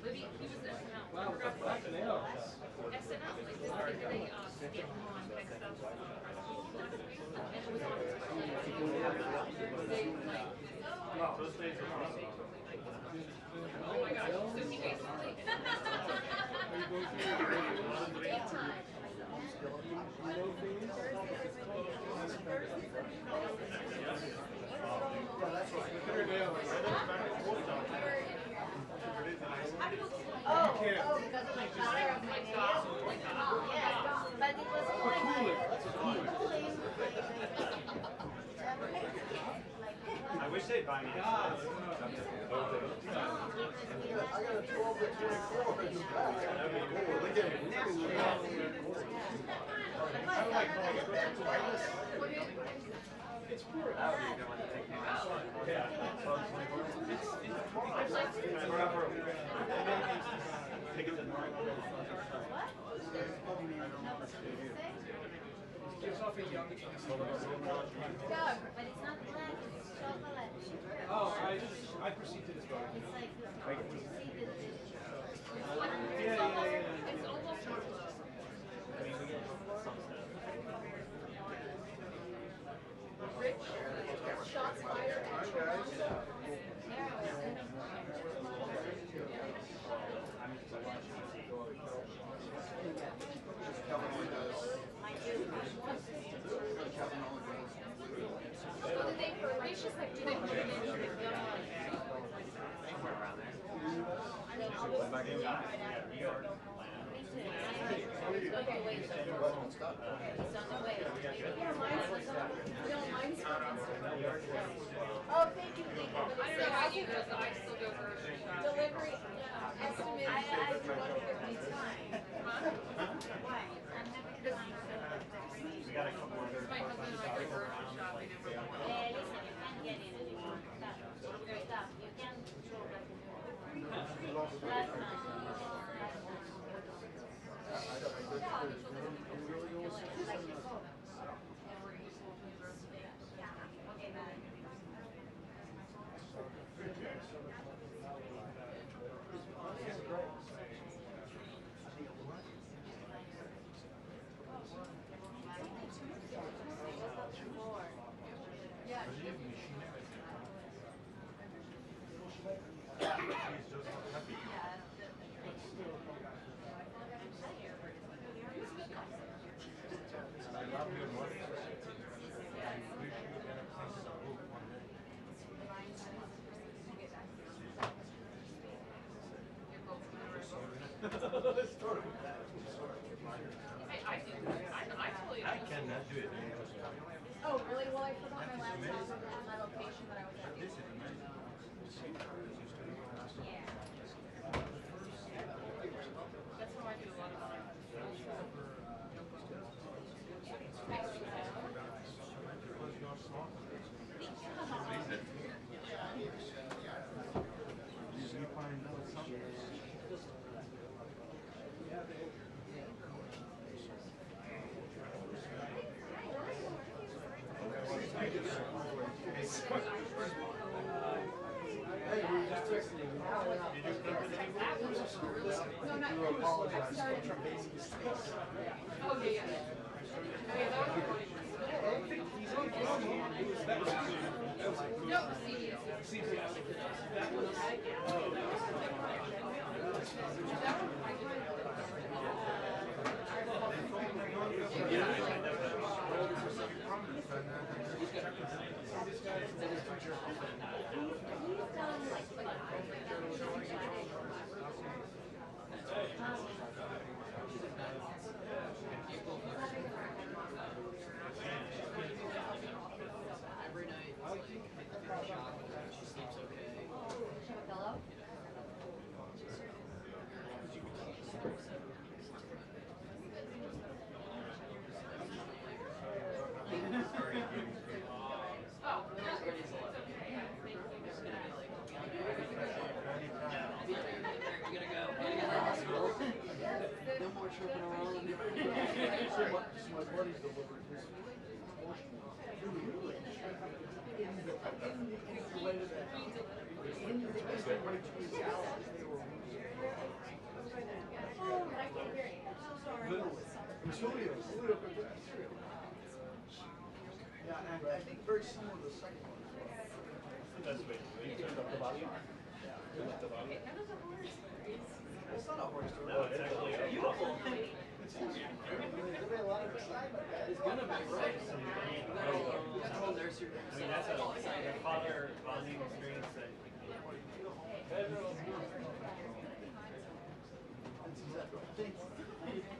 Leavitt, he was SNL. Wow, with the black nails. SNL, like this thing where they skip on next stuff and it was on they like Those days are awesome. oh my gosh, so he basically daytime. Oh, because of the color of my nails? Yeah, but it was I wish they'd buy me a I got a 12 and 24. I like It's poor. That would be a good one to take me out. Yeah. Take it to Gives off a young Doug, but it's not black, it's chocolate. Oh, I perceived it as well. It's like, you see the It's almost Rich, shots fired at Toronto. Karoline does. So did they it's just like, do they put it in? somewhere around there. Okay, wait. It's on the way. Yeah, mine's on Instagram. Oh, thank you. I don't know how you go, so I still go grocery shopping. Delivery estimate. I 150 times. Why? I'm having a We got a couple other. My husband and I go grocery shopping every listen, you can't get in anymore. Stop. Stop. You can't go back. Last time. Okay, bye. I cannot do it. Oh, really? Well, I forgot my laptop at my location, but I was at. This is amazing. Yeah. That's how I do a lot of mine. You find out something. Hey, we were just texting you. No, not To apologize for your basic mistakes. Oh, yeah. Okay, that was recording. No, CBS. That was. Every night, I take a shot with her. She sleeps okay. Have a pillow? Oh, it's okay. You gotta go. No more tripping around. So my buddy delivered his portion in the way to that. In the right to his house, they were Julio, Julio could get cereal. Yeah, and I think very similar to the second one. That's what you turned up the volume. It's not a horse story. No, it's actually beautiful. It's easier. There'll be a lot of excitement. It's gonna be right. Oh, there's your. I mean, that's a father bonding experience that. Thank you.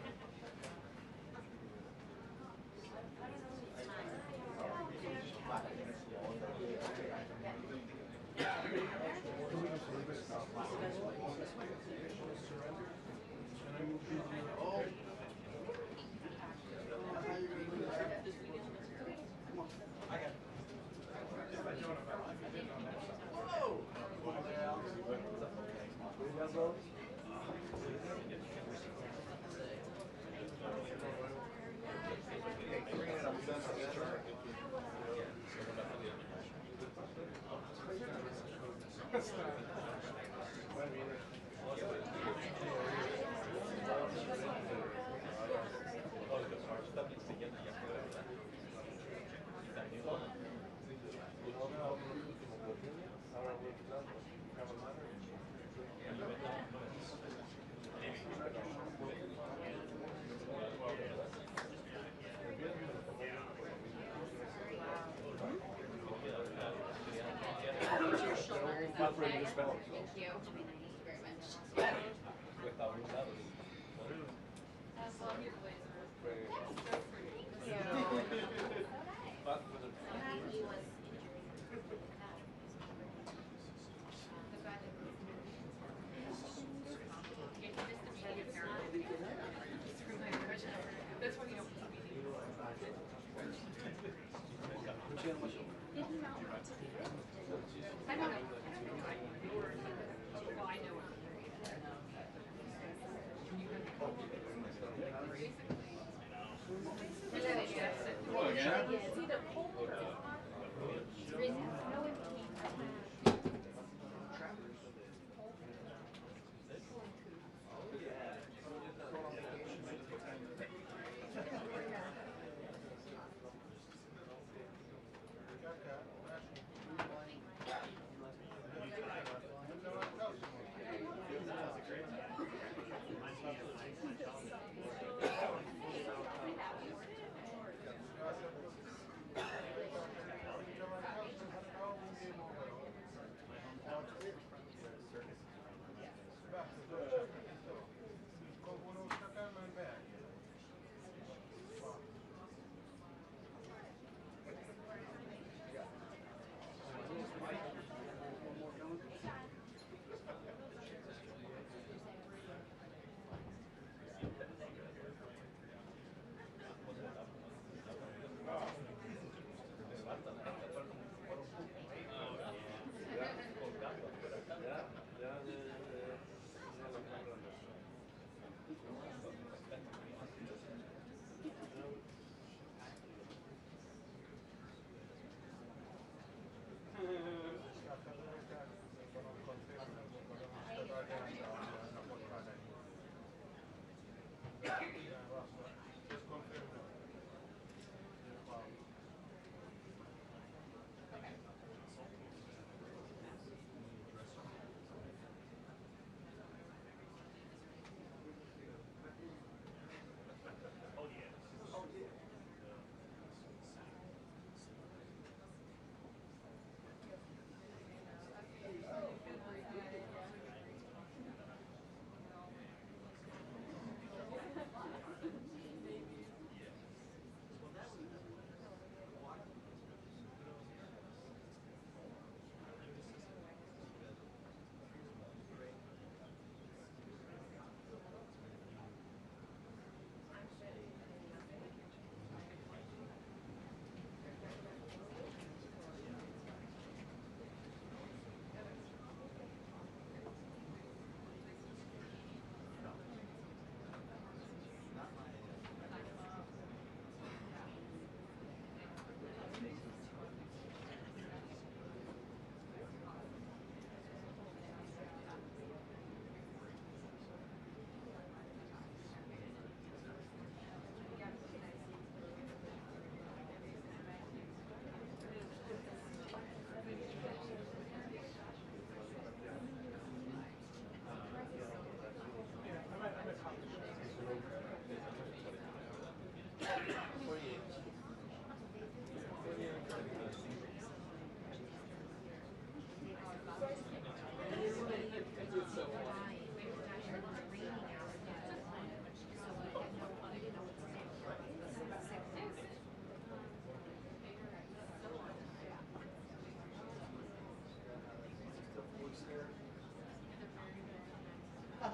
love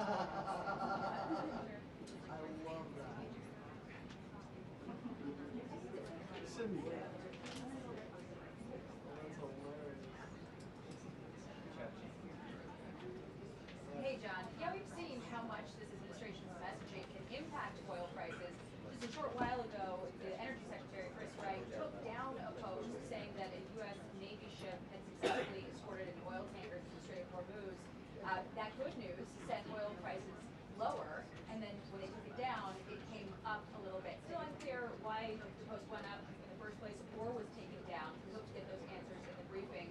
that. Send me that. That's hilarious. Hey, John. Yeah, we've seen how much this administration's messaging can impact oil prices. Just a short while ago, the Energy Secretary, Chris Wright, took down a post saying that a U.S. Navy ship had successfully escorted an oil tanker to the Strait of Hormuz. That good news sent oil prices lower, and then when they took it down, it came up a little bit. Still unclear why the post went up in the first place or was taken down. We hope to get those answers in the briefing.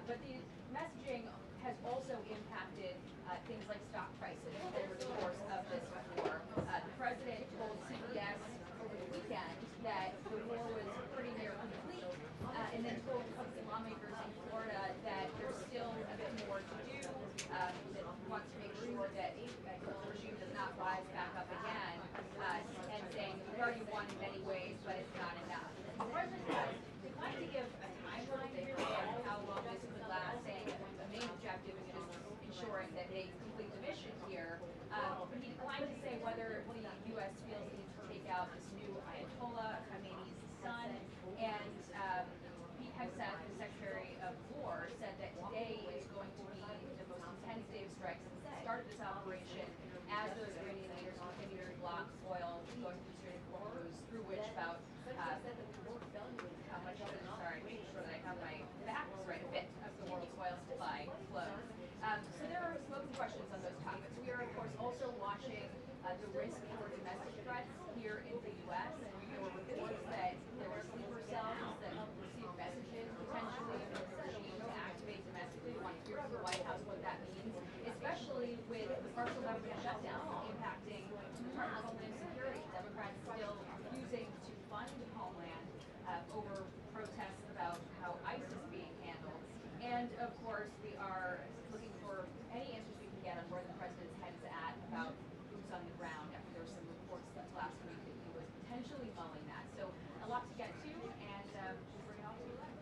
But the messaging has also impacted things like stock prices over the course of this war. The president told CBS over the weekend that the war was pretty near complete, and then told Republican lawmakers in Florida that there's still a bit more to do, that wants to make sure that the regime does not rise back up again, and saying we've already won in many ways, but it's not enough. The president has declined to give a timeline really on how long this could last, saying that the main objective is just ensuring that they complete the mission here. But he declined to say whether the U.S. feels it needs to take out this new Ayatollah, Khamenei's son, and Pete Hegseth, the Secretary of War, said that today is going to be the most intense day of strikes since the start of this operation, as those Iranian leaders continue to block oil going through the Strait of Hormuz, through which about how much of it, sorry, make sure that I have my facts right, a bit of the world's oil supply flows. So there are smoking questions on those topics. We are, of course, also watching the risk for domestic threats here in the U.S. And there were reports that there were sleeper cells that received messages potentially from the regime to activate domestically. We want to hear from the White House what that means, especially with the partial government shutdown impacting the Department of Homeland Security. Democrats still refusing to fund Homeland over protests about how ICE is being handled. And of course, we are looking for any answers we can get on where the president's head is at about boots on the ground after there were some reports that last week that he was potentially mulling that. So a lot to get to, and we'll bring it all to you later.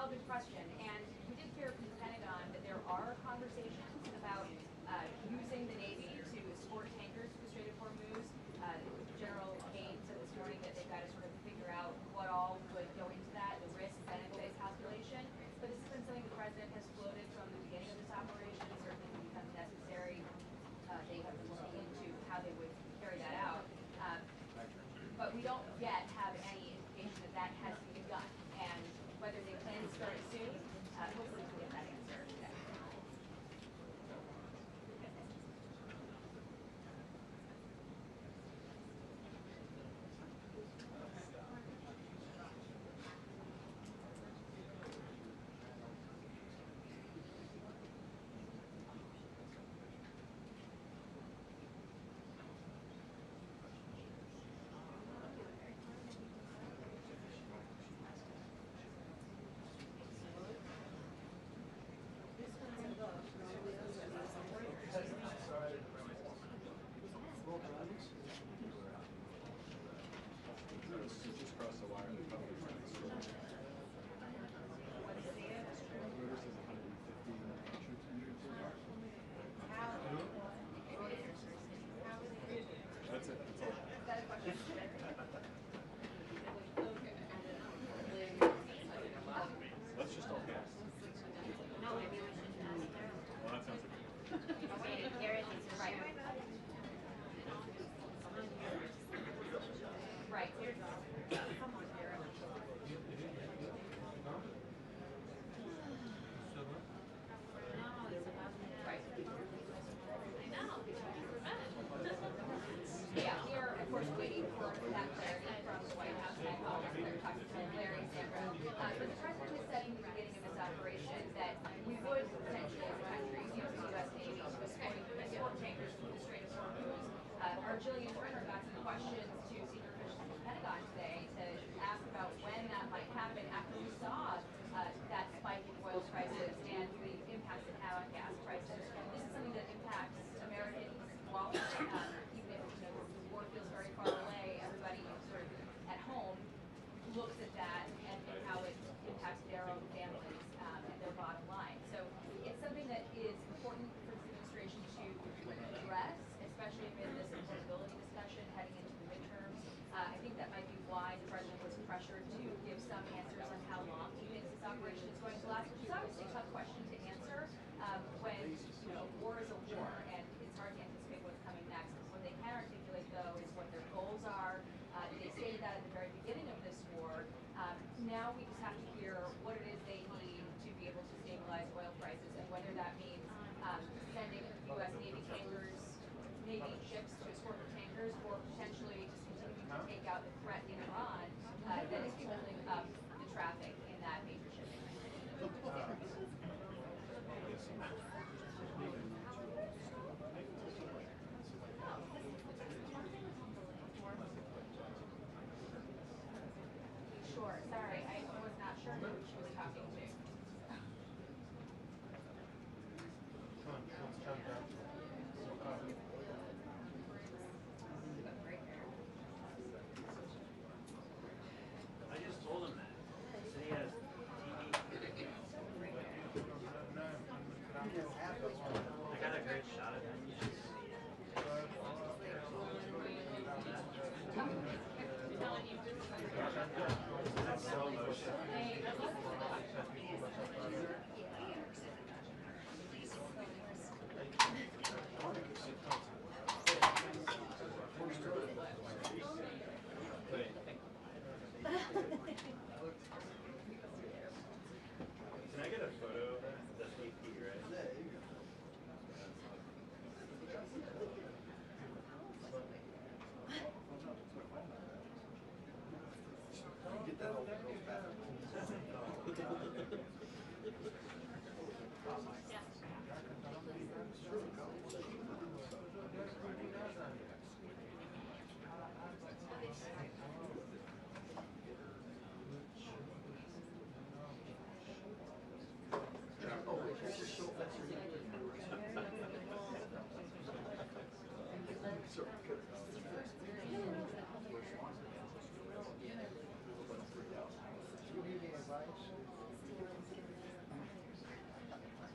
Good question, and we did hear from the Pentagon that there are conversations about using the Navy to escort tankers to the Strait of Hormuz. General Kane said this morning that they've got to sort of figure out what all would go into that, the risk-benefit calculation. But this has been something the president has floated from the beginning of this operation. Certainly when it becomes necessary, they have been looking into how they would carry that out. But we don't yet have any indication that that has begun. And whether they plan to start it soon, hopefully we'll get that answer today. Jillian Turner got some questions to senior officials in the Pentagon today to ask about when that might happen after we saw that spike in oil prices and the impacts it had on gas prices. This is something that impacts Americans' wallets, even looks at that and how it impacts their own families and their bottom line. So it's something that is important for the administration to address, especially amid this affordability discussion heading into the midterms. I think that might be why the president was pressured to give some answers on how long he thinks this operation is going to last, which is obviously a tough question to answer when a war is a war and it's hard to anticipate what's coming next. What they can articulate, though, is what their goals are. They stated that at the very beginning of this war. Now we just have to hear what it is they need to be able to stabilize oil prices, and whether that means sending U.S. Navy tankers, Navy ships to escort the tankers, or potentially just continuing to take out the threat in Iran that is holding up the traffic in that major shipping lane. Sure, sorry, I was not sure who she was talking to. I just told him that. He said he has TV. I got a great shot of him. You should see it. That's slow motion. Can I get a photo of that? That's VP, right? Get that old girl back.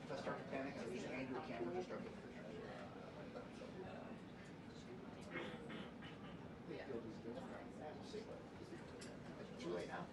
If I start to panic, I just hand you a camera and start getting pictures. Too late now.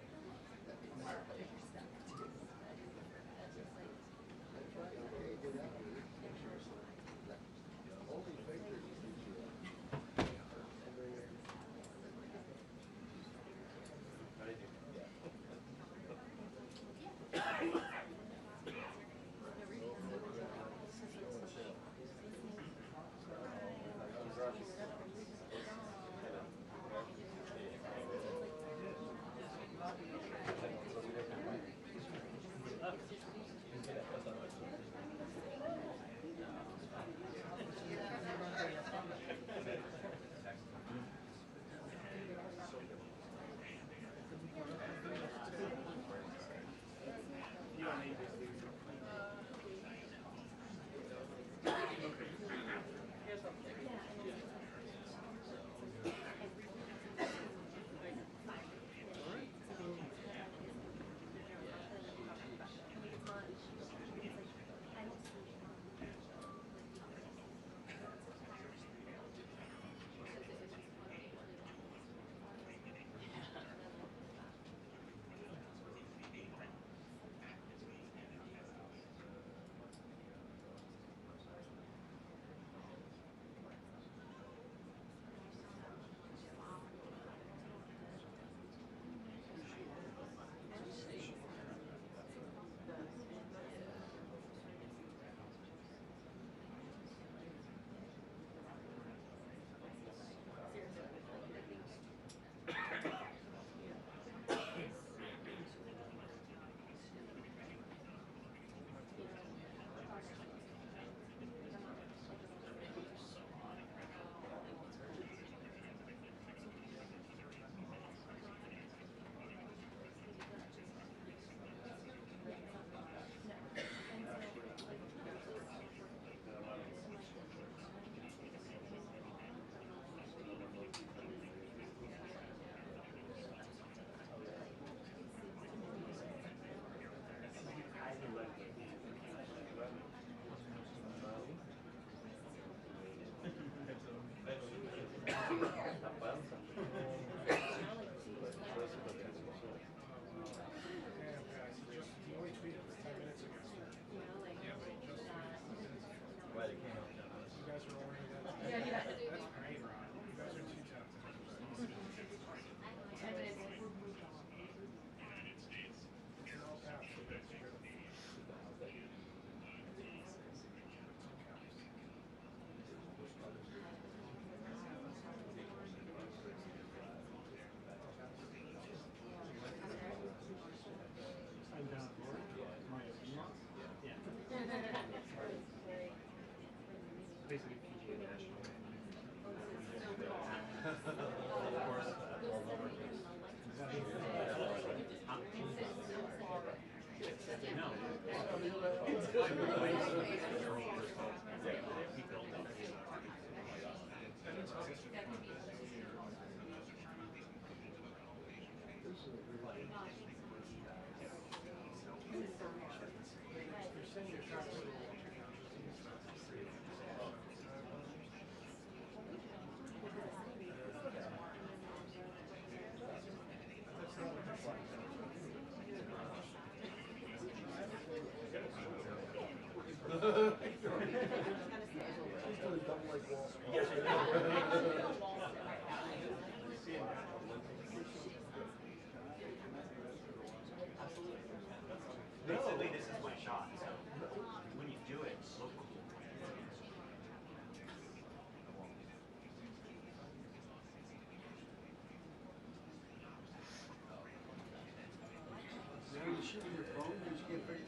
Basically, this is my shot. So when you do it, look cool. Now you shoot your phone, you just get very.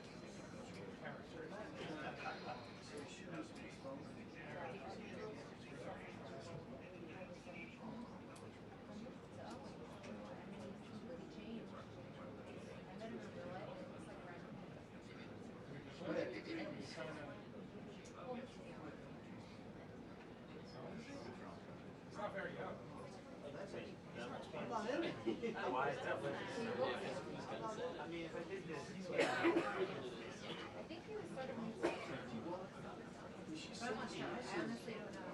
It's not very young. Why is that? I mean, if I did this, I think he was sort of. I honestly don't know.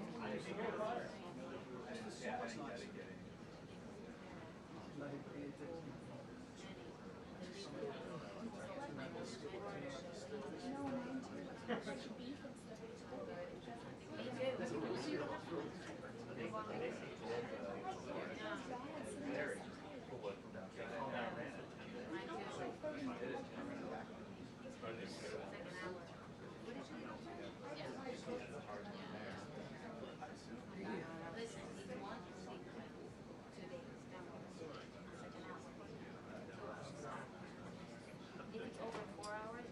If it's over 4 hours,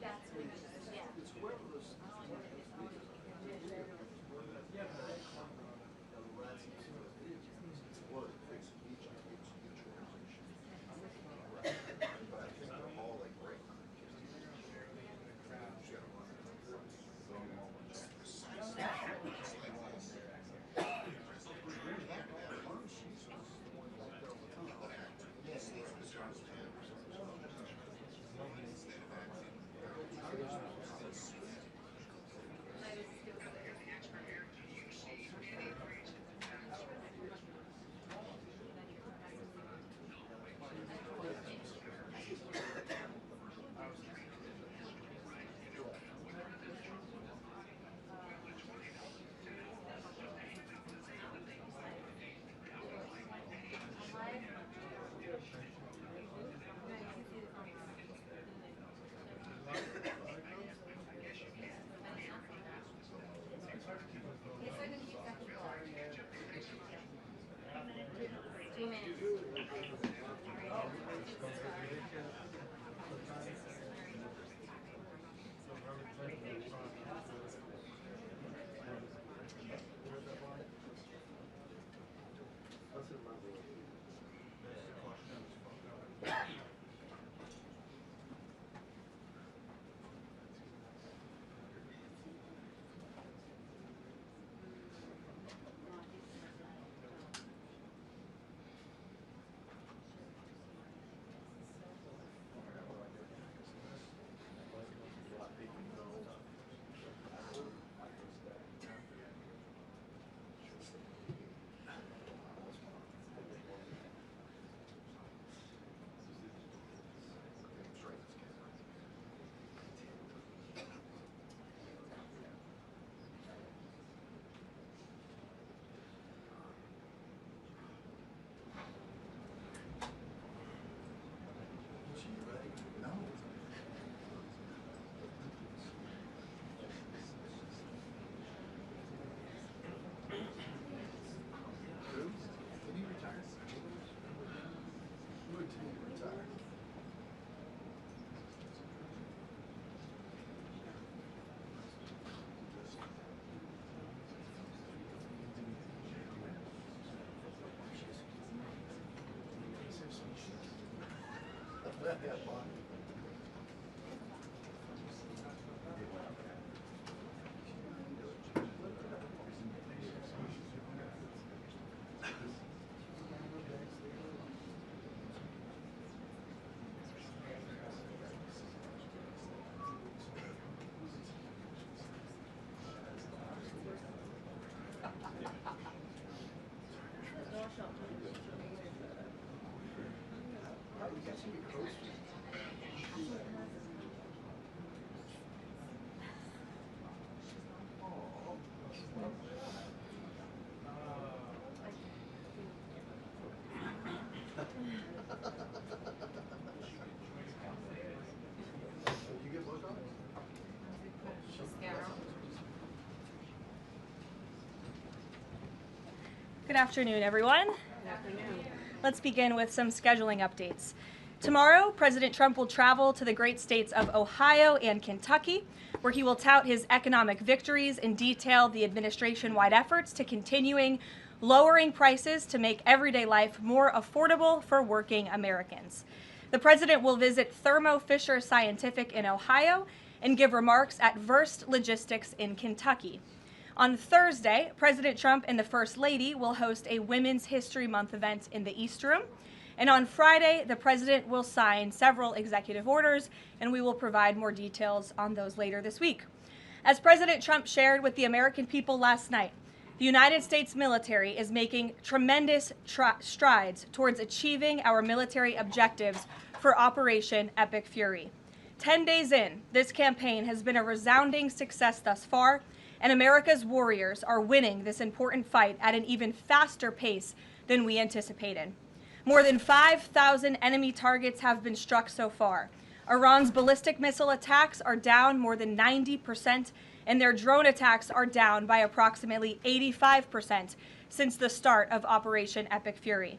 that's when it's, yeah. Good afternoon, everyone. Good afternoon. Let's begin with some scheduling updates. Tomorrow, President Trump will travel to the great states of Ohio and Kentucky, where he will tout his economic victories and detail the administration-wide efforts to continuing lowering prices to make everyday life more affordable for working Americans. The president will visit Thermo Fisher Scientific in Ohio and give remarks at Verst Logistics in Kentucky. On Thursday, President Trump and the First Lady will host a Women's History Month event in the East Room. And on Friday, the president will sign several executive orders, and we will provide more details on those later this week. As President Trump shared with the American people last night, the United States military is making tremendous strides towards achieving our military objectives for Operation Epic Fury. 10 days in, this campaign has been a resounding success thus far, and America's warriors are winning this important fight at an even faster pace than we anticipated. More than 5,000 enemy targets have been struck so far. Iran's ballistic missile attacks are down more than 90%, and their drone attacks are down by approximately 85% since the start of Operation Epic Fury.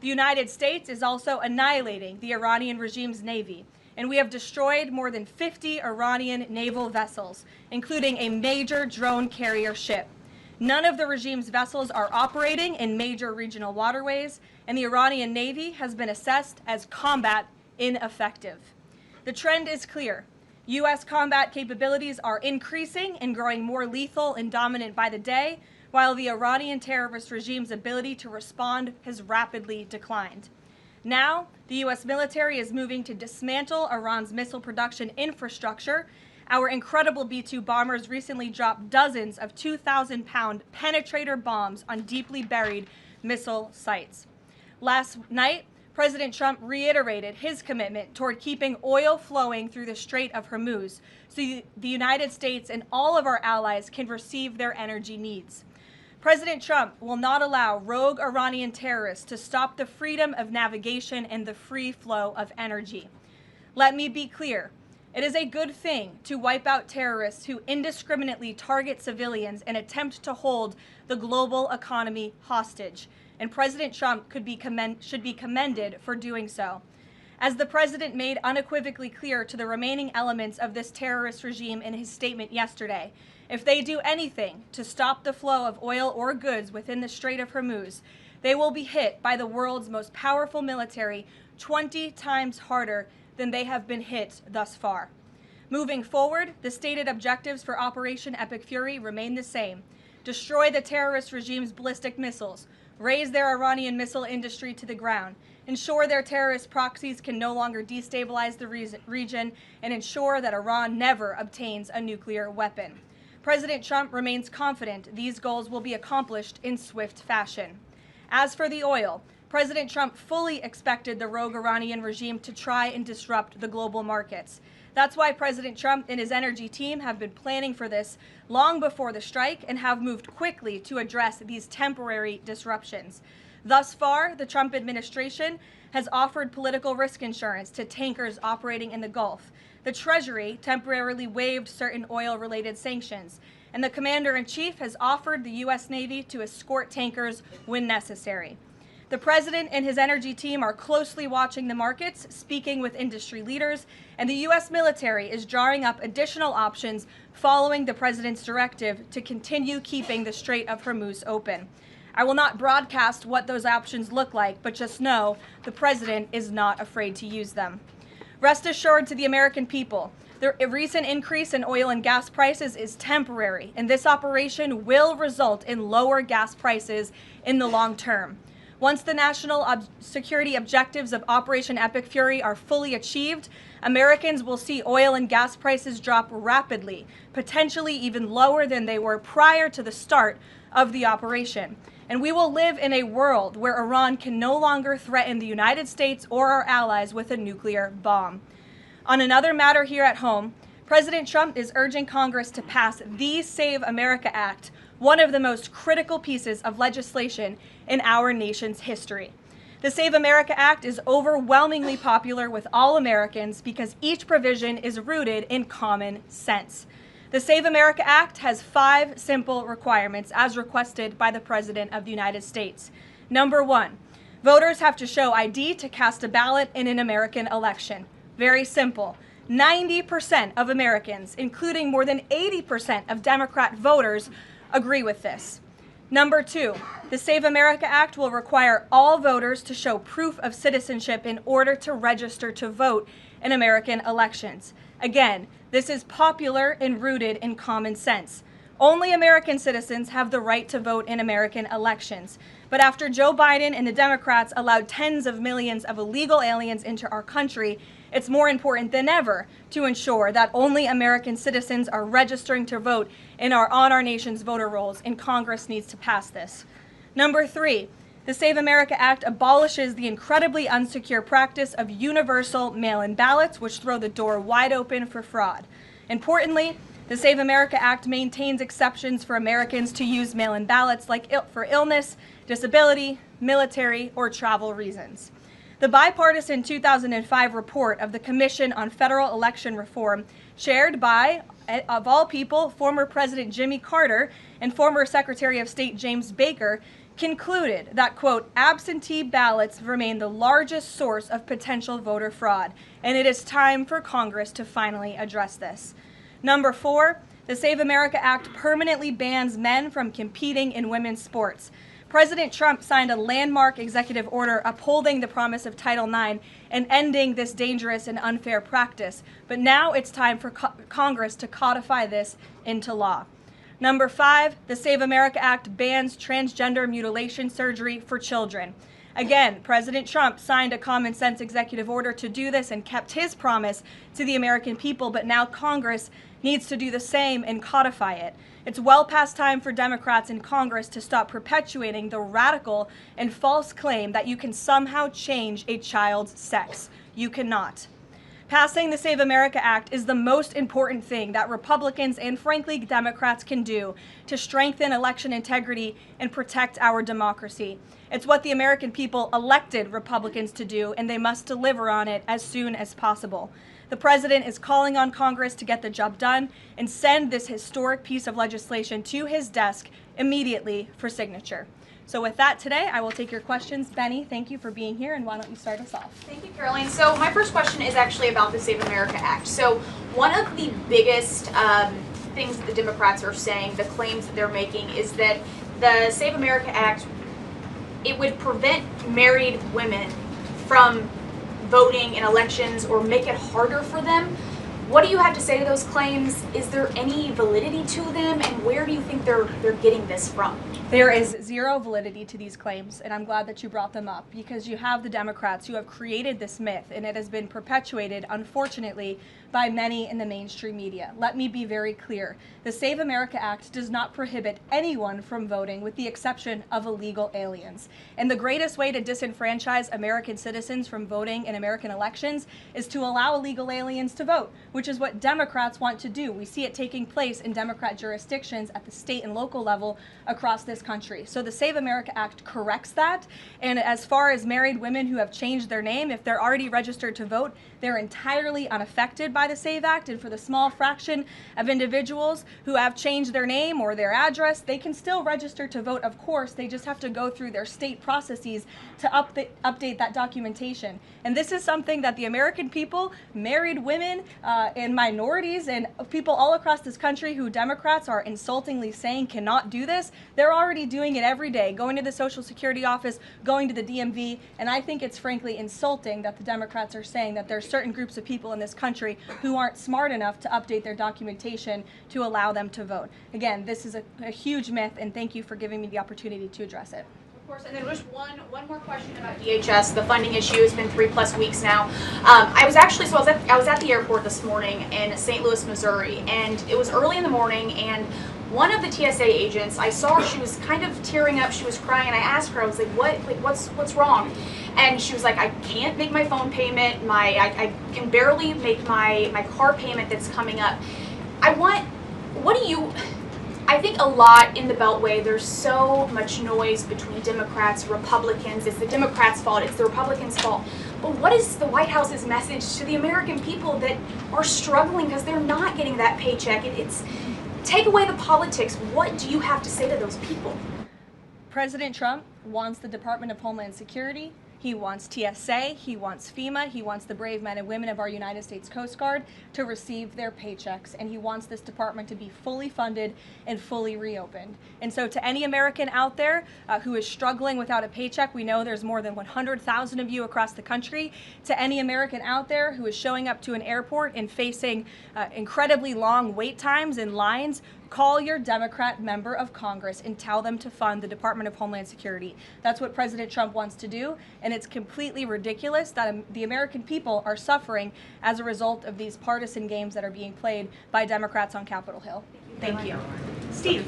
The United States is also annihilating the Iranian regime's navy, and we have destroyed more than 50 Iranian naval vessels, including a major drone carrier ship. None of the regime's vessels are operating in major regional waterways, and the Iranian Navy has been assessed as combat ineffective. The trend is clear. U.S. combat capabilities are increasing and growing more lethal and dominant by the day, while the Iranian terrorist regime's ability to respond has rapidly declined. Now, the U.S. military is moving to dismantle Iran's missile production infrastructure. Our incredible B-2 bombers recently dropped dozens of 2,000-pound penetrator bombs on deeply buried missile sites. Last night, President Trump reiterated his commitment toward keeping oil flowing through the Strait of Hormuz so the United States and all of our allies can receive their energy needs. President Trump will not allow rogue Iranian terrorists to stop the freedom of navigation and the free flow of energy. Let me be clear. It is a good thing to wipe out terrorists who indiscriminately target civilians and attempt to hold the global economy hostage, and President Trump should be commended for doing so. As the president made unequivocally clear to the remaining elements of this terrorist regime in his statement yesterday, if they do anything to stop the flow of oil or goods within the Strait of Hormuz, they will be hit by the world's most powerful military 20 times harder than they have been hit thus far. Moving forward, the stated objectives for Operation Epic Fury remain the same. Destroy the terrorist regime's ballistic missiles, raise their Iranian missile industry to the ground, ensure their terrorist proxies can no longer destabilize the region, and ensure that Iran never obtains a nuclear weapon. President Trump remains confident these goals will be accomplished in swift fashion. As for the oil, President Trump fully expected the rogue Iranian regime to try and disrupt the global markets. That's why President Trump and his energy team have been planning for this long before the strike and have moved quickly to address these temporary disruptions. Thus far, the Trump administration has offered political risk insurance to tankers operating in the Gulf. The Treasury temporarily waived certain oil-related sanctions, and the Commander-in-Chief has offered the U.S. Navy to escort tankers when necessary. The president and his energy team are closely watching the markets, speaking with industry leaders, and the U.S. military is drawing up additional options following the president's directive to continue keeping the Strait of Hormuz open. I will not broadcast what those options look like, but just know the president is not afraid to use them. Rest assured to the American people, the recent increase in oil and gas prices is temporary, and this operation will result in lower gas prices in the long term. Once the national security objectives of Operation Epic Fury are fully achieved, Americans will see oil and gas prices drop rapidly, potentially even lower than they were prior to the start of the operation. And we will live in a world where Iran can no longer threaten the United States or our allies with a nuclear bomb. On another matter here at home, President Trump is urging Congress to pass the Save America Act, one of the most critical pieces of legislation in our nation's history. The Save America Act is overwhelmingly popular with all Americans because each provision is rooted in common sense. The Save America Act has 5 simple requirements as requested by the President of the United States. Number 1, voters have to show ID to cast a ballot in an American election. Very simple. 90% of Americans, including more than 80% of Democrat voters, agree with this. Number 2, the Save America Act will require all voters to show proof of citizenship in order to register to vote in American elections. Again, this is popular and rooted in common sense. Only American citizens have the right to vote in American elections. But after Joe Biden and the Democrats allowed tens of millions of illegal aliens into our country, it's more important than ever to ensure that only American citizens are registering to vote on our nation's voter rolls, and Congress needs to pass this. Number 3, the Save America Act abolishes the incredibly unsecure practice of universal mail-in ballots, which throw the door wide open for fraud. Importantly, the Save America Act maintains exceptions for Americans to use mail-in ballots like for illness, disability, military, or travel reasons. The bipartisan 2005 report of the Commission on Federal Election Reform, chaired by, of all people, former President Jimmy Carter and former Secretary of State James Baker, concluded that, quote, absentee ballots remain the largest source of potential voter fraud, and it is time for Congress to finally address this. Number 4, the Save America Act permanently bans men from competing in women's sports. President Trump signed a landmark executive order upholding the promise of Title IX and ending this dangerous and unfair practice. But now it's time for Congress to codify this into law. Number 5, the Save America Act bans transgender mutilation surgery for children. Again, President Trump signed a common sense executive order to do this and kept his promise to the American people, but now Congress needs to do the same and codify it. It's well past time for Democrats in Congress to stop perpetuating the radical and false claim that you can somehow change a child's sex. You cannot. Passing the Save America Act is the most important thing that Republicans and, frankly, Democrats can do to strengthen election integrity and protect our democracy. It's what the American people elected Republicans to do, and they must deliver on it as soon as possible. The President is calling on Congress to get the job done and send this historic piece of legislation to his desk immediately for signature. So with that today, I will take your questions. Benny, thank you for being here, and why don't you start us off? Thank you, Karoline. So my first question is actually about the Save America Act. So one of the biggest things that the Democrats are saying, the claims that they're making, is that the Save America Act, it would prevent married women from voting in elections or make it harder for them. What do you have to say to those claims? Is there any validity to them, and where do you think they're getting this from? There is zero validity to these claims, and I'm glad that you brought them up, because you have the Democrats who have created this myth, and it has been perpetuated, unfortunately, by many in the mainstream media. Let me be very clear. The Save America Act does not prohibit anyone from voting, with the exception of illegal aliens. And the greatest way to disenfranchise American citizens from voting in American elections is to allow illegal aliens to vote, which is what Democrats want to do. We see it taking place in Democrat jurisdictions at the state and local level across this country. So the Save America Act corrects that. And as far as married women who have changed their name, if they're already registered to vote, they're entirely unaffected by the SAVE Act. And for the small fraction of individuals who have changed their name or their address, they can still register to vote, of course. They just have to go through their state processes to update that documentation. And this is something that the American people, married women, and minorities, and people all across this country who Democrats are insultingly saying cannot do this, they're already doing it every day, going to the Social Security office, going to the DMV, and I think it's frankly insulting that the Democrats are saying that there's certain groups of people in this country who aren't smart enough to update their documentation to allow them to vote. Again, this is a huge myth, and thank you for giving me the opportunity to address it. Of course, and then just one more question about DHS. The funding issue has been 3+ weeks now. I was at the airport this morning in St. Louis, Missouri, and it was early in the morning, and One of the TSA agents, I saw her, she was kind of tearing up, she was crying, and I asked her, I was like, what's wrong? And she was like, I can't make my phone payment, I can barely make my car payment that's coming up. I think a lot in the Beltway, there's so much noise between Democrats, Republicans. It's the Democrats' fault, it's the Republicans' fault. But what is the White House's message to the American people that are struggling because they're not getting that paycheck? It's take away the politics. What do you have to say to those people? President Trump wants the Department of Homeland Security. He wants TSA, he wants FEMA, he wants the brave men and women of our United States Coast Guard to receive their paychecks, and he wants this department to be fully funded and fully reopened. And so to any American out there who is struggling without a paycheck, we know there's more than 100,000 of you across the country. To any American out there who is showing up to an airport and facing incredibly long wait times and lines, call your Democrat member of Congress and tell them to fund the Department of Homeland Security. That's what President Trump wants to do, and it's completely ridiculous that the American people are suffering as a result of these partisan games that are being played by Democrats on Capitol Hill. Thank you. Steve.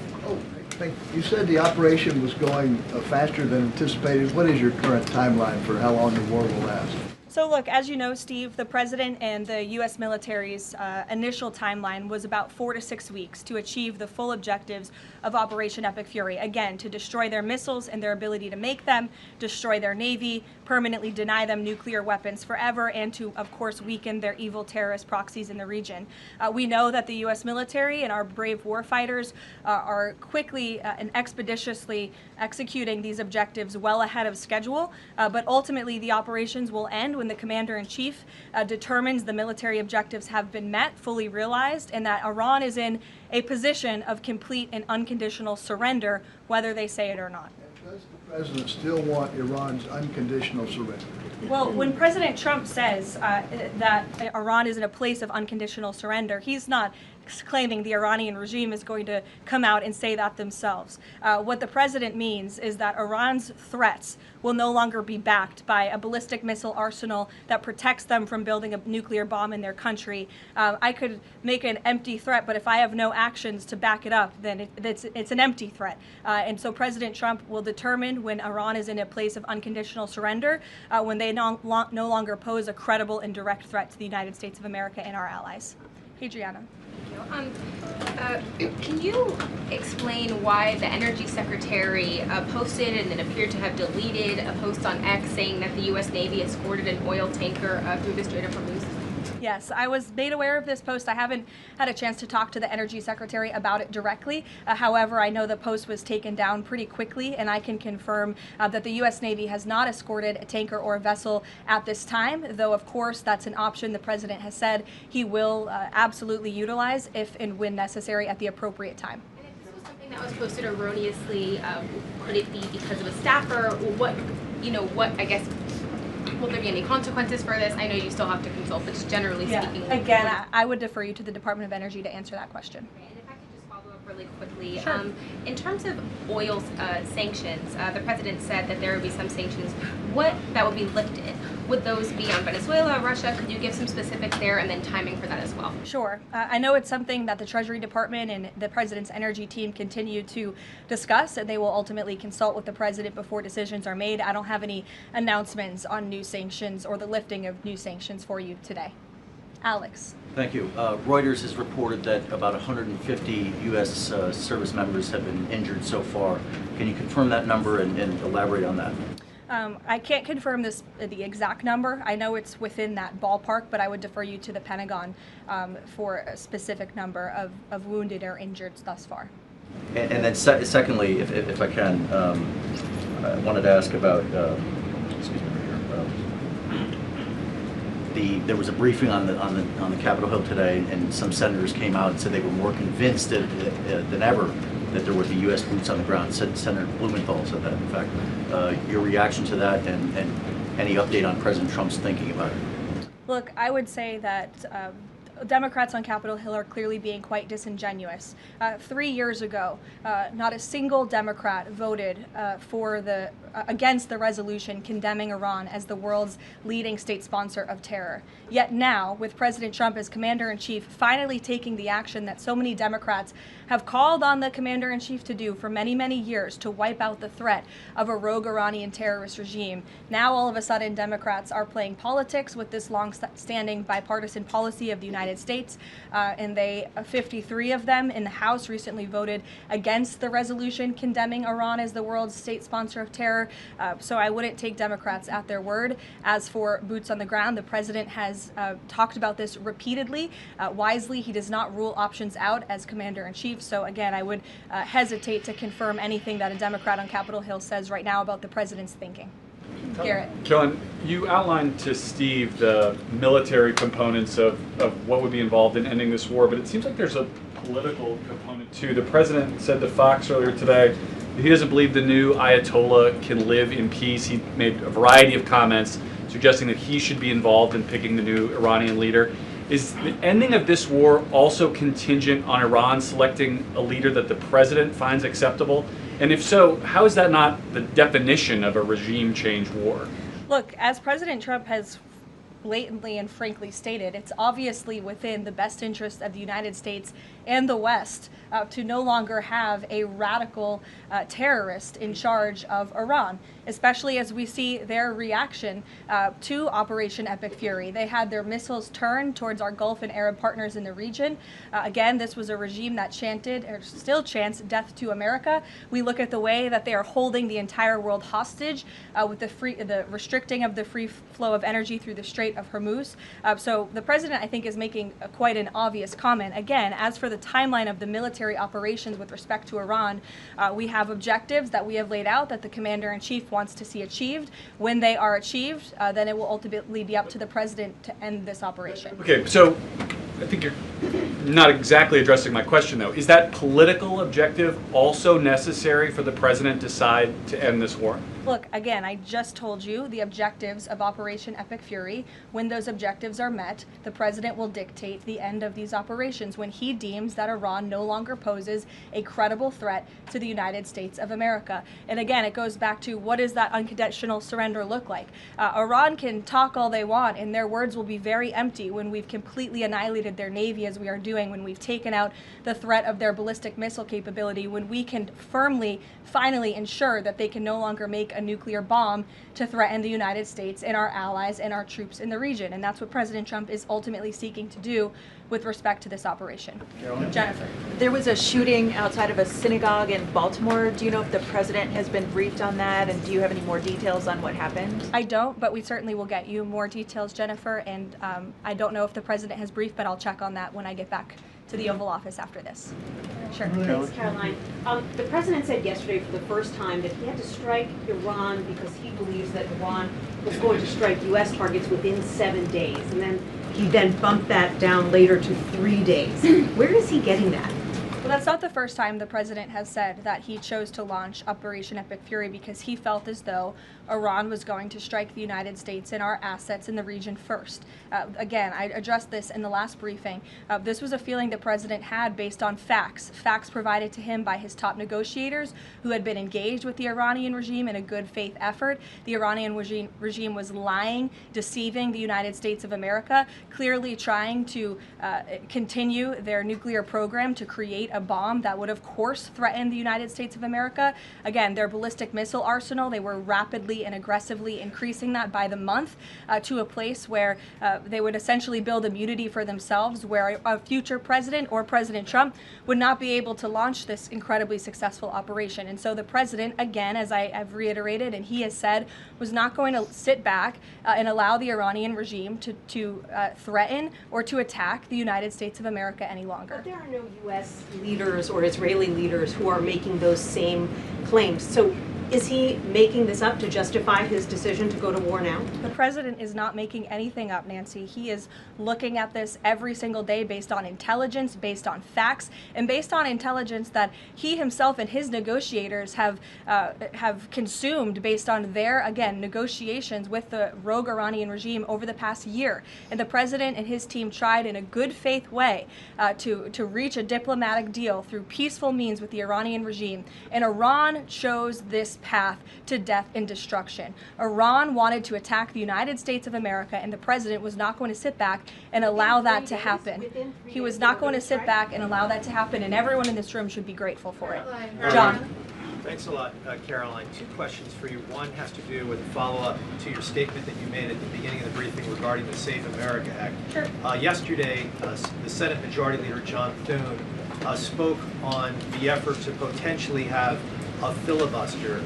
You said the operation was going faster than anticipated. What is your current timeline for how long the war will last? So look, as you know, Steve, the president and the U.S. military's initial timeline was about 4 to 6 weeks to achieve the full objectives of Operation Epic Fury. Again, to destroy their missiles and their ability to make them, destroy their Navy, permanently deny them nuclear weapons forever, and to, of course, weaken their evil terrorist proxies in the region. We know that the U.S. military and our brave warfighters are quickly and expeditiously executing these objectives well ahead of schedule, but ultimately the operations will end when the Commander-in-Chief determines the military objectives have been met, fully realized, and that Iran is in a position of complete and unconditional surrender, whether they say it or not. Does the president still want Iran's unconditional surrender? Well, when President Trump says that Iran is in a place of unconditional surrender, he's not claiming the Iranian regime is going to come out and say that themselves. What the president means is that Iran's threats will no longer be backed by a ballistic missile arsenal that protects them from building a nuclear bomb in their country. I could make an empty threat, but if I have no actions to back it up, then it's an empty threat. And so President Trump will determine when Iran is in a place of unconditional surrender, when they no longer pose a credible and direct threat to the United States of America and our allies. Adriana. Can you explain why the Energy Secretary posted and then appeared to have deleted a post on X saying that the U.S. Navy escorted an oil tanker through the Strait of Hormuz? Yes, I was made aware of this post. I haven't had a chance to talk to the Energy Secretary about it directly. However, I know the post was taken down pretty quickly, and I can confirm that the U.S. Navy has not escorted a tanker or a vessel at this time, though, of course, that's an option the President has said he will absolutely utilize if and when necessary at the appropriate time. And if this was something that was posted erroneously, could it be because of a staffer? I guess, will there be any consequences for this? I know you still have to consult, but just generally speaking. Again, I would defer you to the Department of Energy to answer that question. And if I could just follow up really quickly. Sure. In terms of oil sanctions, the president said that there would be some sanctions that would be lifted. Would those be on Venezuela, Russia? Could you give some specifics there and then timing for that as well? Sure. I know it's something that the Treasury Department and the President's energy team continue to discuss, and they will ultimately consult with the President before decisions are made. I don't have any announcements on new sanctions or the lifting of new sanctions for you today. Alex. Thank you. Reuters has reported that about 150 U.S. service members have been injured so far. Can you confirm that number and elaborate on that? I can't confirm the exact number. I know it's within that ballpark, but I would defer you to the Pentagon for a specific number of wounded or injured thus far. And then secondly, if I can, I wanted to ask about, excuse me, there was a briefing on the Capitol Hill today, and some senators came out and said they were more convinced than ever that there would be U.S. boots on the ground. Senator Blumenthal said that, in fact. Your reaction to that and any update on President Trump's thinking about it? Look, I would say that Democrats on Capitol Hill are clearly being quite disingenuous. 3 years ago, not a single Democrat voted against the resolution condemning Iran as the world's leading state sponsor of terror. Yet now, with President Trump as commander-in-chief finally taking the action that so many Democrats have called on the commander-in-chief to do for many, many years, to wipe out the threat of a rogue Iranian terrorist regime, now all of a sudden Democrats are playing politics with this long-standing bipartisan policy of the United States, and 53 of them in the House recently voted against the resolution condemning Iran as the world's state sponsor of terror. So I wouldn't take Democrats at their word. As for boots on the ground, the president has talked about this repeatedly. Wisely, he does not rule options out as commander-in-chief. So again, I would hesitate to confirm anything that a Democrat on Capitol Hill says right now about the president's thinking. Garrett. Karoline, you outlined to Steve the military components of what would be involved in ending this war, but it seems like there's a political component too. The president said to Fox earlier today that he doesn't believe the new Ayatollah can live in peace. He made a variety of comments suggesting that he should be involved in picking the new Iranian leader. Is the ending of this war also contingent on Iran selecting a leader that the president finds acceptable? And if so, how is that not the definition of a regime change war? Look, as President Trump has blatantly and frankly stated, it's obviously within the best interest of the United States and the West to no longer have a radical terrorist in charge of Iran, especially as we see their reaction to Operation Epic Fury. They had their missiles turned towards our Gulf and Arab partners in the region. Again, this was a regime that chanted, or still chants, death to America. We look at the way that they are holding the entire world hostage with the restricting of the free flow of energy through the Strait of Hormuz. So the president, I think, is making quite an obvious comment. Again, as for the timeline of the military operations with respect to Iran, we have objectives that we have laid out that the commander-in-chief wants to see achieved. When they are achieved, then it will ultimately be up to the president to end this operation. Okay, so I think you're not exactly addressing my question, though. Is that political objective also necessary for the president to decide to end this war? Look, again, I just told you the objectives of Operation Epic Fury. When those objectives are met, the president will dictate the end of these operations when he deems that Iran no longer poses a credible threat to the United States of America. And again, it goes back to what does that unconditional surrender look like? Iran can talk all they want, and their words will be very empty when we've completely annihilated their navy, as we are doing, when we've taken out the threat of their ballistic missile capability, when we can firmly, finally ensure that they can no longer make a nuclear bomb to threaten the United States and our allies and our troops in the region. And that's what President Trump is ultimately seeking to do with respect to this operation. Karoline? Jennifer. There was a shooting outside of a synagogue in Baltimore. Do you know if the president has been briefed on that, and do you have any more details on what happened? I don't, but we certainly will get you more details, Jennifer, and I don't know if the president has briefed, but I'll check on that when I get back to the Oval Office after this. Sure. Thanks, Karoline. The president said yesterday for the first time that he had to strike Iran because he believes that Iran was going to strike U.S. targets within 7 days. And then he bumped that down later to 3 days. Where is he getting that? Well, that's not the first time the president has said that he chose to launch Operation Epic Fury because he felt as though Iran was going to strike the United States and our assets in the region first. Again, I addressed this in the last briefing. This was a feeling the president had based on facts provided to him by his top negotiators who had been engaged with the Iranian regime in a good faith effort. The Iranian regime was lying, deceiving the United States of America, clearly trying to continue their nuclear program to create a bomb that would, of course, threaten the United States of America. Again, their ballistic missile arsenal, they were rapidly and aggressively increasing that by the month to a place where they would essentially build immunity for themselves, where a future president or President Trump would not be able to launch this incredibly successful operation. And so the president, again, as I have reiterated and he has said, was not going to sit back and allow the Iranian regime to threaten or to attack the United States of America any longer. But there are no U.S. leaders or Israeli leaders who are making those same claims. So Is he making this up to justify his decision to go to war now? The president is not making anything up, Nancy. He is looking at this every single day based on intelligence, based on facts, and based on intelligence that he himself and his negotiators have consumed based on their, again, negotiations with the rogue Iranian regime over the past year. And the president and his team tried in a good faith way to reach a diplomatic deal through peaceful means with the Iranian regime. And Iran chose this path to death and destruction. Iran wanted to attack the United States of America, and the president was not going to sit back and allow that to happen. He was not going to sit back and allow that to happen, and everyone in this room should be grateful for it. John. Thanks a lot, Caroline. Two questions for you. One has to do with a follow-up to your statement that you made at the beginning of the briefing regarding the Safe America Act. Sure. Yesterday, the Senate Majority Leader John Thune spoke on the effort to potentially have a filibuster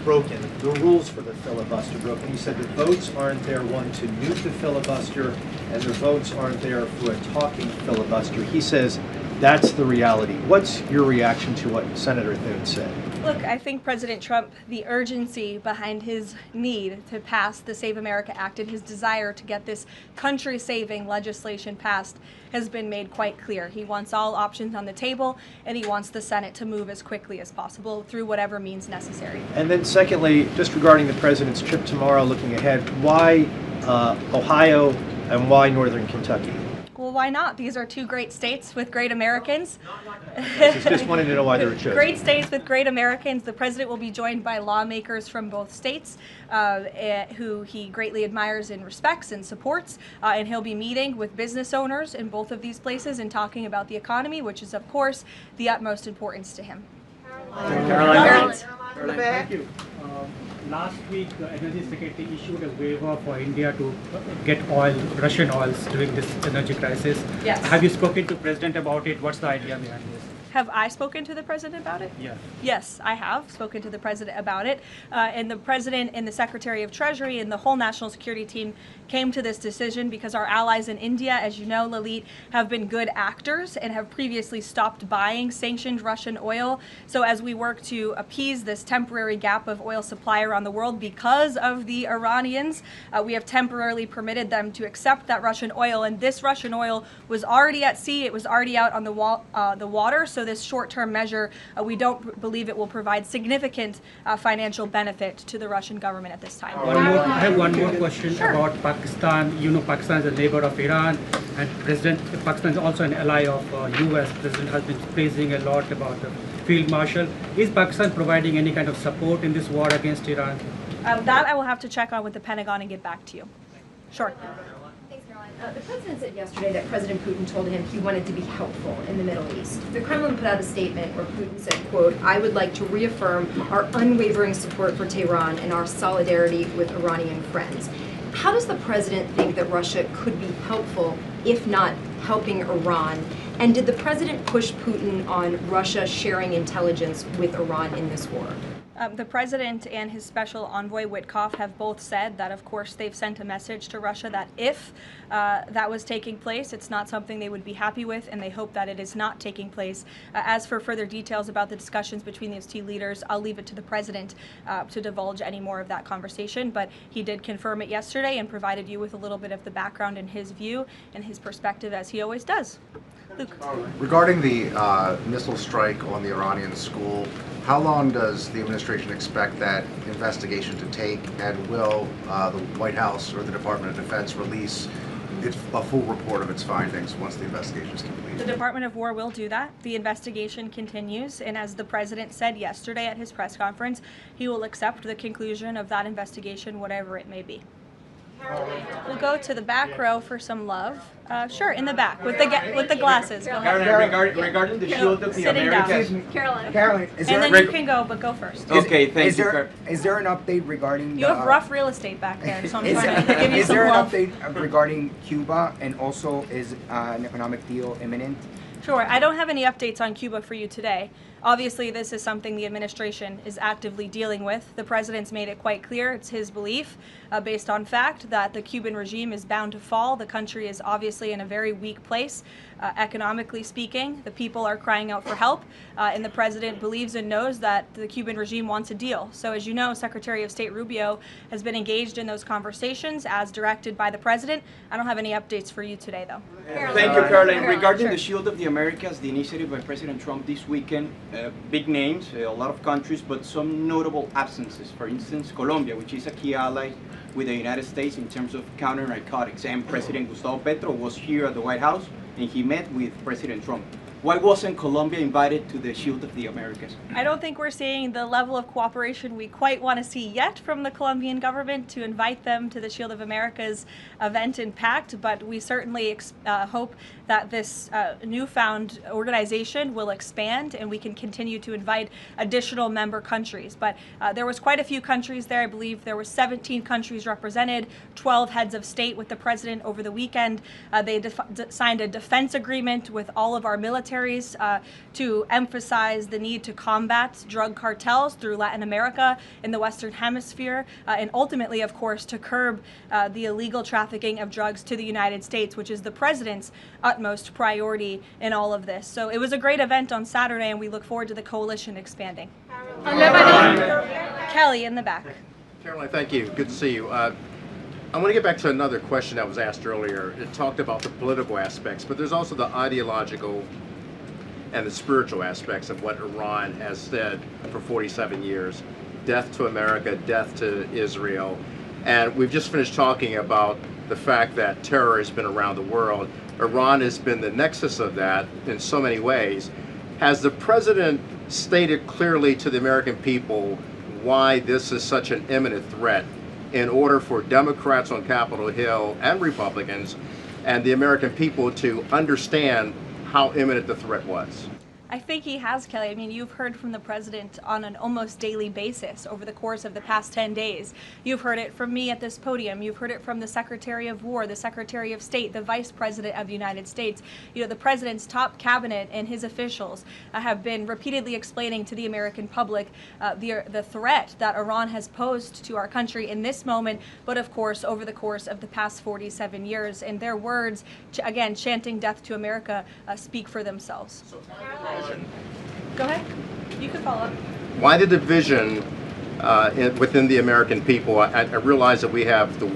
broken, the rules for the filibuster broken. He said the votes aren't there, one, to nuke the filibuster, and the votes aren't there for a talking filibuster. He says that's the reality. What's your reaction to what Senator Thune said? Look, I think President Trump, the urgency behind his need to pass the Save America Act and his desire to get this country-saving legislation passed has been made quite clear. He wants all options on the table, and he wants the Senate to move as quickly as possible through whatever means necessary. And then secondly, just regarding the president's trip tomorrow, looking ahead, why Ohio and why Northern Kentucky? Well, why not? These are two great states with great Americans. Just wanted to know why they were chosen. Great states with great Americans. The president will be joined by lawmakers from both states who he greatly admires and respects and supports. And he'll be meeting with business owners in both of these places and talking about the economy, which is, of course, the utmost importance to him. Caroline. Thank you. Last week, the Energy Secretary issued a waiver for India to get oil, Russian oils during this energy crisis. Yes. Have you spoken to President about it? What's the idea behind this? Have I spoken to the president about it? Yeah. Yes, I have spoken to the president about it. And the president and the Secretary of Treasury and the whole national security team came to this decision because our allies in India, as you know, Leavitt, have been good actors and have previously stopped buying sanctioned Russian oil. So as we work to appease this temporary gap of oil supply around the world because of the Iranians, we have temporarily permitted them to accept that Russian oil. And this Russian oil was already at sea. It was already out on the water. So this short-term measure, we don't believe it will provide significant financial benefit to the Russian government at this time. I have one more question about Pakistan. You know, Pakistan is a neighbor of Iran, and Pakistan is also an ally of U.S. President has been praising a lot about the field marshal. Is Pakistan providing any kind of support in this war against Iran? That I will have to check on with the Pentagon and get back to you. Sure. The president said yesterday that President Putin told him he wanted to be helpful in the Middle East. The Kremlin put out a statement where Putin said, quote, "I would like to reaffirm our unwavering support for Tehran and our solidarity with Iranian friends." How does the president think that Russia could be helpful, if not helping Iran? And did the president push Putin on Russia sharing intelligence with Iran in this war? The president and his special envoy Witkoff have both said that, of course, they've sent a message to Russia that if that was taking place, it's not something they would be happy with, and they hope that it is not taking place. As for further details about the discussions between these two leaders, I'll leave it to the president to divulge any more of that conversation, but he did confirm it yesterday and provided you with a little bit of the background and his view and his perspective, as he always does. Luke. Regarding the missile strike on the Iranian school, how long does the administration expect that investigation to take, and will the White House or the Department of Defense release a full report of its findings once the investigation is complete? The Department of War will do that. The investigation continues, and as the president said yesterday at his press conference, he will accept the conclusion of that investigation, whatever it may be. We'll go to the back row for some love. Sure, in the back with the glasses. Go ahead. Regarding the shield of the Americas. Caroline, is and there then you can go, but go first. Okay, thank you. Is there an update regarding You have rough real estate back there, so I'm trying to give you is some there love. an update regarding Cuba, and also is an economic deal imminent? Sure. I don't have any updates on Cuba for you today. Obviously, this is something the administration is actively dealing with. The president's made it quite clear it's his belief, based on fact, that the Cuban regime is bound to fall. The country is obviously in a very weak place, economically speaking. The people are crying out for help, and the president believes and knows that the Cuban regime wants a deal. So as you know, Secretary of State Rubio has been engaged in those conversations as directed by the president. I don't have any updates for you today, though. Thank you, Caroline. Regarding the Shield of the Americas, the initiative by President Trump this weekend, big names, a lot of countries, but some notable absences. For instance, Colombia, which is a key ally with the United States in terms of counter-narcotics, and President Gustavo Petro was here at the White House and he met with President Trump. Why wasn't Colombia invited to the Shield of the Americas? I don't think we're seeing the level of cooperation we quite want to see yet from the Colombian government to invite them to the Shield of America's event in PACT, but we certainly hope that this newfound organization will expand and we can continue to invite additional member countries. But there was quite a few countries there. I believe there were 17 countries represented, 12 heads of state with the president over the weekend. They signed a defense agreement with all of our militaries to emphasize the need to combat drug cartels through Latin America in the Western Hemisphere, and ultimately, of course, to curb the illegal trafficking of drugs to the United States, which is the president's utmost priority in all of this. So it was a great event on Saturday, and we look forward to the coalition expanding. Kelly in the back. Caroline, thank you. Good to see you. I want to get back to another question that was asked earlier. It talked about the political aspects, but there's also the ideological and the spiritual aspects of what Iran has said for 47 years. Death to America, death to Israel. And we've just finished talking about the fact that terror has been around the world. Iran has been the nexus of that in so many ways. Has the president stated clearly to the American people why this is such an imminent threat in order for Democrats on Capitol Hill and Republicans and the American people to understand how imminent the threat was? I think he has, Kelly. I mean, you've heard from the president on an almost daily basis over the course of the past 10 days. You've heard it from me at this podium. You've heard it from the Secretary of War, the Secretary of State, the Vice President of the United States. You know, the president's top cabinet and his officials have been repeatedly explaining to the American public the threat that Iran has posed to our country in this moment, but of course over the course of the past 47 years. And their words, again, chanting death to America, speak for themselves. Go ahead. You can follow up. Why the division within the American people? I realize that we have the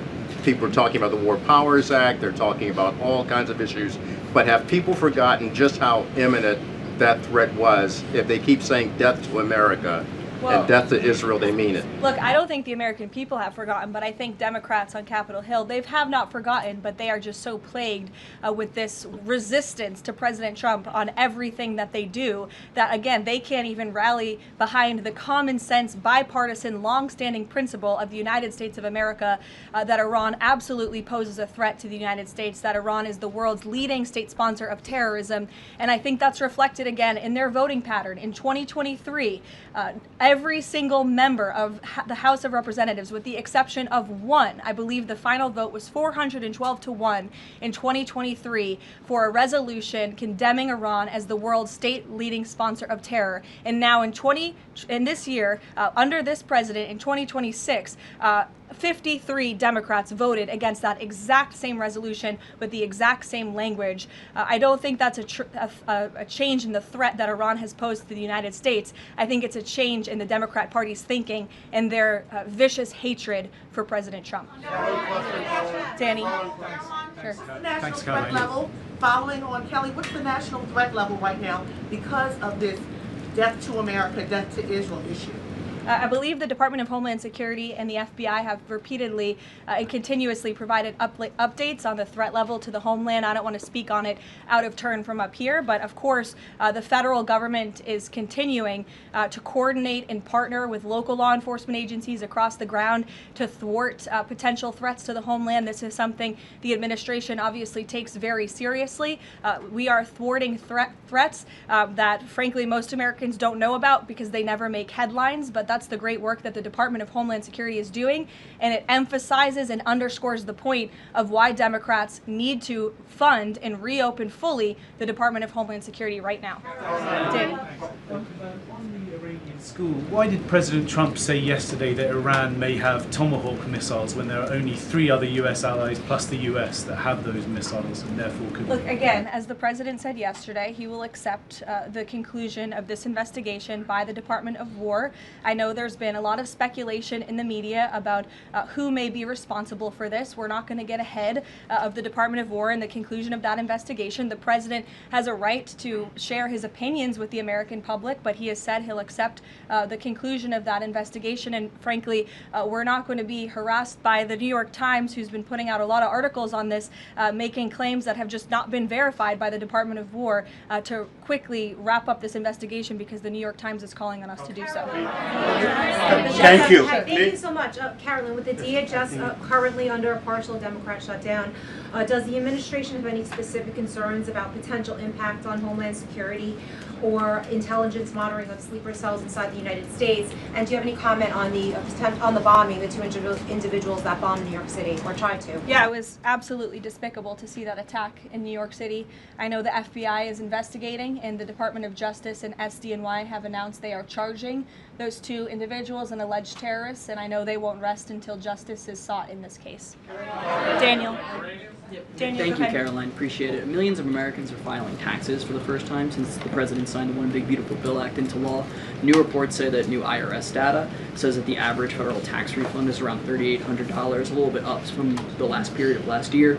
people are talking about the War Powers Act, they're talking about all kinds of issues, but have people forgotten just how imminent that threat was? If they keep saying death to America and death to Israel, they mean it. Look, I don't think the American people have forgotten, but I think Democrats on Capitol Hill, they have not forgotten, but they are just so plagued with this resistance to President Trump on everything that they do that, again, they can't even rally behind the common sense, bipartisan, long-standing principle of the United States of America that Iran absolutely poses a threat to the United States, that Iran is the world's leading state sponsor of terrorism. And I think that's reflected again in their voting pattern. In 2023, every single member of the House of Representatives, with the exception of one, I believe the final vote was 412 to 1 in 2023 for a resolution condemning Iran as the world's state leading sponsor of terror. And now in this year, under this president, in 2026, 53 Democrats voted against that exact same resolution with the exact same language. I don't think that's a change in the threat that Iran has posed to the United States. I think it's a change in the Democrat Party's thinking and their vicious hatred for President Trump. Danny? Sure. National threat level, following on Kelly, what's the national threat level right now because of this death to America, death to Israel issue? I believe the Department of Homeland Security and the FBI have repeatedly and continuously provided updates on the threat level to the homeland. I don't want to speak on it out of turn from up here, but of course the federal government is continuing to coordinate and partner with local law enforcement agencies across the ground to thwart potential threats to the homeland. This is something the administration obviously takes very seriously. We are thwarting threats that frankly most Americans don't know about because they never make headlines, but that's the great work that the Department of Homeland Security is doing, and it emphasizes and underscores the point of why Democrats need to fund and reopen fully the Department of Homeland Security right now. Danny. On the Iranian school, why did President Trump say yesterday that Iran may have Tomahawk missiles when there are only 3 other U.S. allies plus the U.S. that have those missiles and therefore could... Look, again, as the president said yesterday, he will accept the conclusion of this investigation by the Department of War. I know there's been a lot of speculation in the media about who may be responsible for this. We're not going to get ahead of the Department of War and the conclusion of that investigation. The president has a right to share his opinions with the American public, but he has said he'll accept the conclusion of that investigation. And frankly, we're not going to be harassed by the New York Times, who's been putting out a lot of articles on this, making claims that have just not been verified by the Department of War, to quickly wrap up this investigation because the New York Times is calling on us to do so. Thank you. Thank you so much. Karoline, with the DHS currently under a partial Democrat shutdown, does the administration have any specific concerns about potential impact on Homeland Security or intelligence monitoring of sleeper cells inside the United States? And do you have any comment on the bombing, the 2 individuals that bombed New York City or tried to? Yeah, it was absolutely despicable to see that attack in New York City. I know the FBI is investigating, and the Department of Justice and SDNY have announced they are charging those 2 individuals and alleged terrorists, and I know they won't rest until justice is sought in this case. Daniel. Thank you, Karoline. Appreciate it. Millions of Americans are filing taxes for the first time since the president signed the One Big Beautiful Bill Act into law. New reports say that new IRS data says that the average federal tax refund is around $3,800, a little bit up from the last period of last year.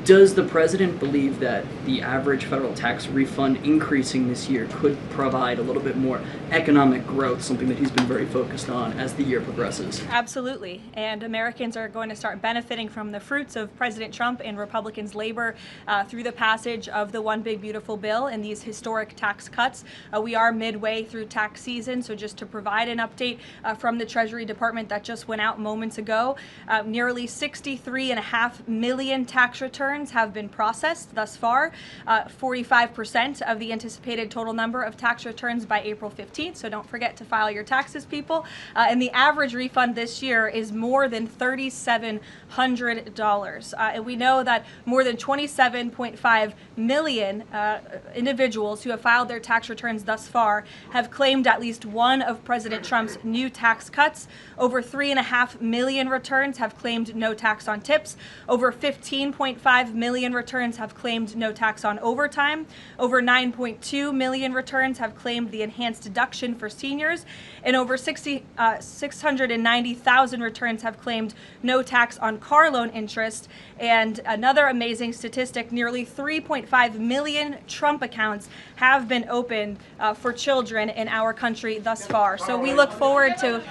Does the president believe that the average federal tax refund increasing this year could provide a little bit more economic growth, something that he's been very focused on as the year progresses? Absolutely. And Americans are going to start benefiting from the fruits of President Trump and Republicans' labor through the passage of the One Big Beautiful Bill and these historic tax cuts. We are midway through tax season, so just to provide an update from the Treasury Department that just went out moments ago, nearly 63.5 million tax returns have been processed thus far, 45% of the anticipated total number of tax returns by April 15th, so don't forget to file your taxes, people. And the average refund this year is more than $3,700. And we know that more than 27.5 million individuals who have filed their tax returns thus far have claimed at least one of President Trump's new tax cuts. Over 3.5 million returns have claimed no tax on tips. Over 15.5 million returns have claimed no tax on overtime. Over 9.2 million returns have claimed the enhanced deduction for seniors. And over 690,000 returns have claimed no tax on car loan interest. And another amazing statistic, nearly 3.5 million Trump accounts have been opened for children in our country thus far. So we look forward to,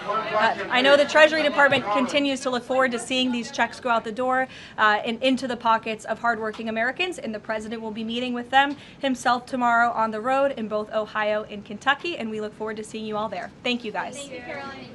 I know the Treasury Department continues to look forward to seeing these checks go out the door and into the pockets of hardworking Americans, and the president will be meeting with them himself tomorrow on the road in both Ohio and Kentucky, and we look forward to seeing you all there. Thank you, guys. Thank you, Karoline.